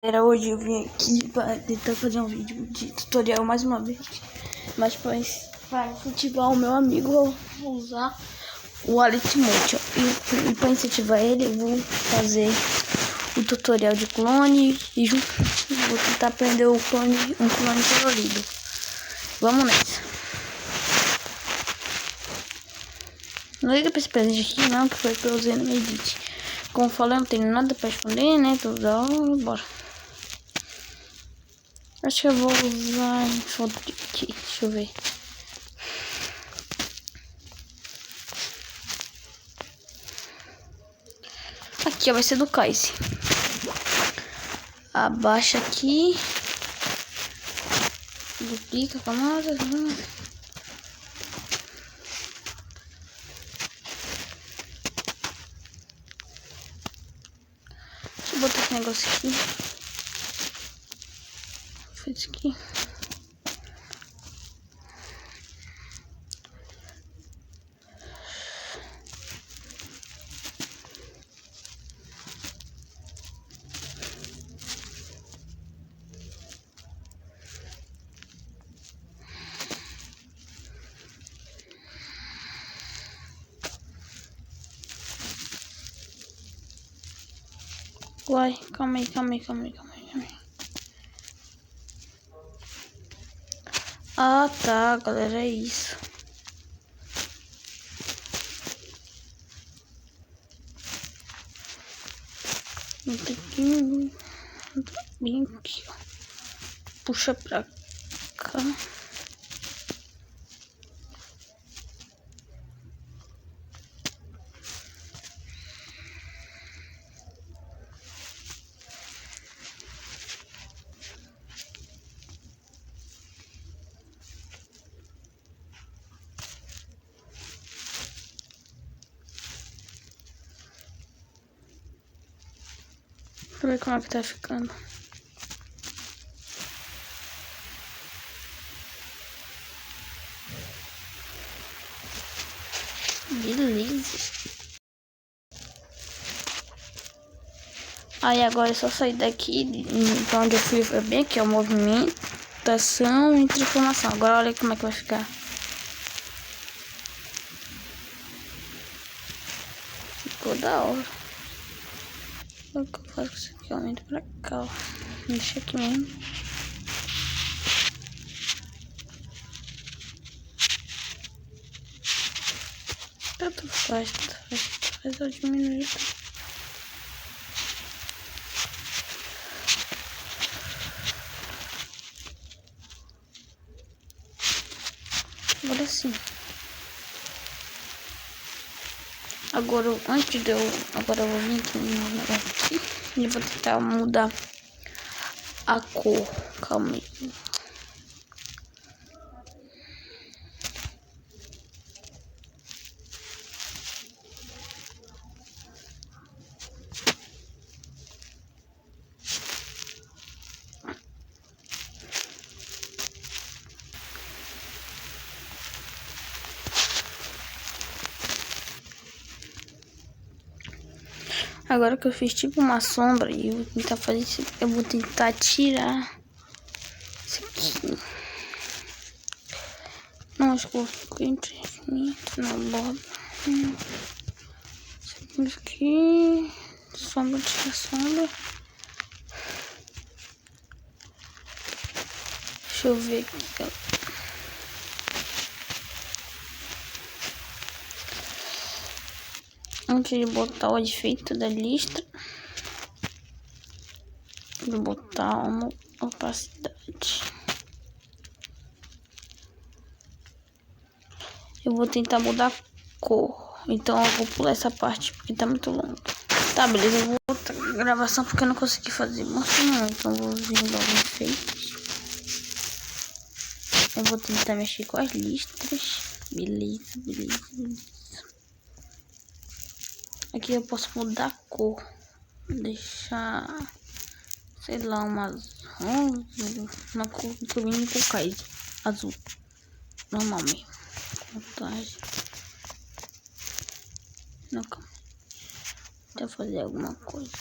Hoje eu vim aqui para tentar fazer um vídeo de tutorial mais uma vez, mas para incentivar o meu amigo a usar o Wallet Mode. E para incentivar ele, eu vou fazer o tutorial de clone e vou tentar aprender um clone colorido. Vamos nessa. Não liga para esse presente aqui não, que foi que eu usei no Edit. Como eu falei, não tenho nada para esconder, né? Toda hora, bora. Acho que eu vou usar foto aqui, deixa eu ver. Aqui ó, vai ser do Kaiser. Abaixa aqui. Duplica a camada. Deixa eu botar esse negócio aqui. Faz isso aqui. Uai, calma aí. Ah, tá, galera, é isso. Bem aqui, ó. Puxa pra cá. Deixa eu ver como é que tá ficando. Beleza. Aí agora é só sair daqui, pra onde eu fui, foi bem aqui, ó, movimentação e transformação. Agora olha como é que vai ficar. Ficou da hora. O que eu faço com isso aqui? Aumento pra cá, ó. Deixa aqui mesmo. Tanto faz eu diminuir. Agora sim. Agora eu vou vir aqui no negócio aqui e vou tentar mudar a cor. Calma aí. Agora que eu fiz tipo uma sombra e eu vou tentar fazer isso, eu vou tentar tirar isso aqui. Não, acho que eu vou ficar infinito na borda. Isso aqui, sombra, tira sombra. Deixa eu ver aqui, ó. Antes de botar o efeito da listra, vou botar uma opacidade. Eu vou tentar mudar a cor, então eu vou pular essa parte porque tá muito longo. Tá, beleza, eu vou outra gravação porque eu não consegui fazer muito não, então eu vou vir logo um efeito. Eu vou tentar mexer com as listras. Beleza. Aqui eu posso mudar a cor. Deixar, sei lá, uma azul. Na cor que eu vim com Kaiser. Azul. Normal mesmo. Montagem. Não, calma. Deixa eu fazer alguma coisa.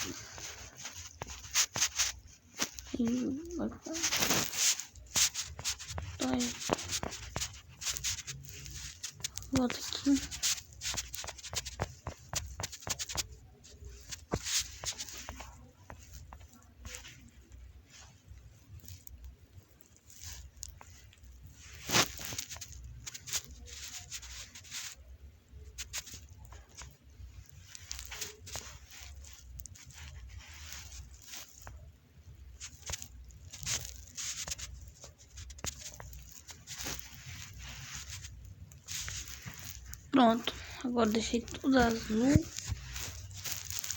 e vai ficar. Vai. Volta aqui. Pronto, agora deixei tudo azul.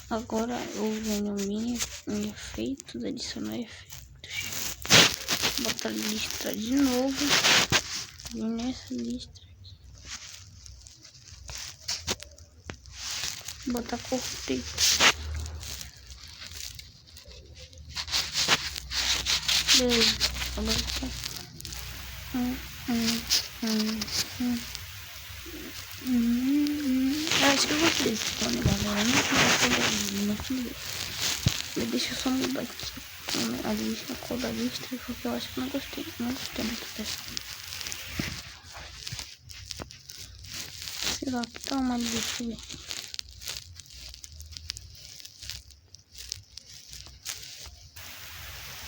Agora eu venho em efeitos, adicionar efeitos, botar listra de novo, e nessa listra aqui, botar cor preta. Beleza, agora tá. Acho que eu gostei desse tone, galera. Não fiz. Deixa eu só mudar aqui a lista, a cor da lista, porque eu acho que não gostei. Não gostei muito dessa. Sei lá, que tá uma lista aí.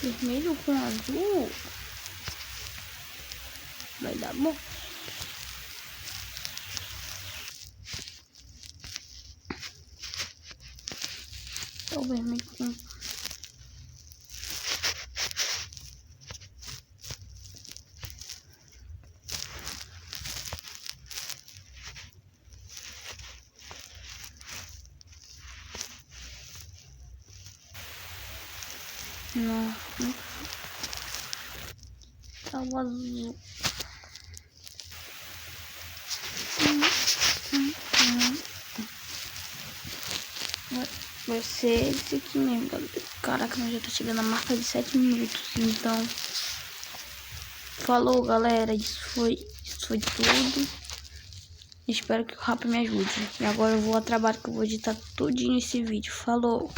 Vermelho com azul. Vai dar bom. É o vermelho com... Não. Tá o azul. Vai ser esse aqui mesmo, galera. Caraca, nós já tá chegando a marca de 7 minutos. Então, falou, galera. Isso foi tudo. Espero que o Rap me ajude. E agora eu vou ao trabalho que eu vou editar tudinho esse vídeo. Falou!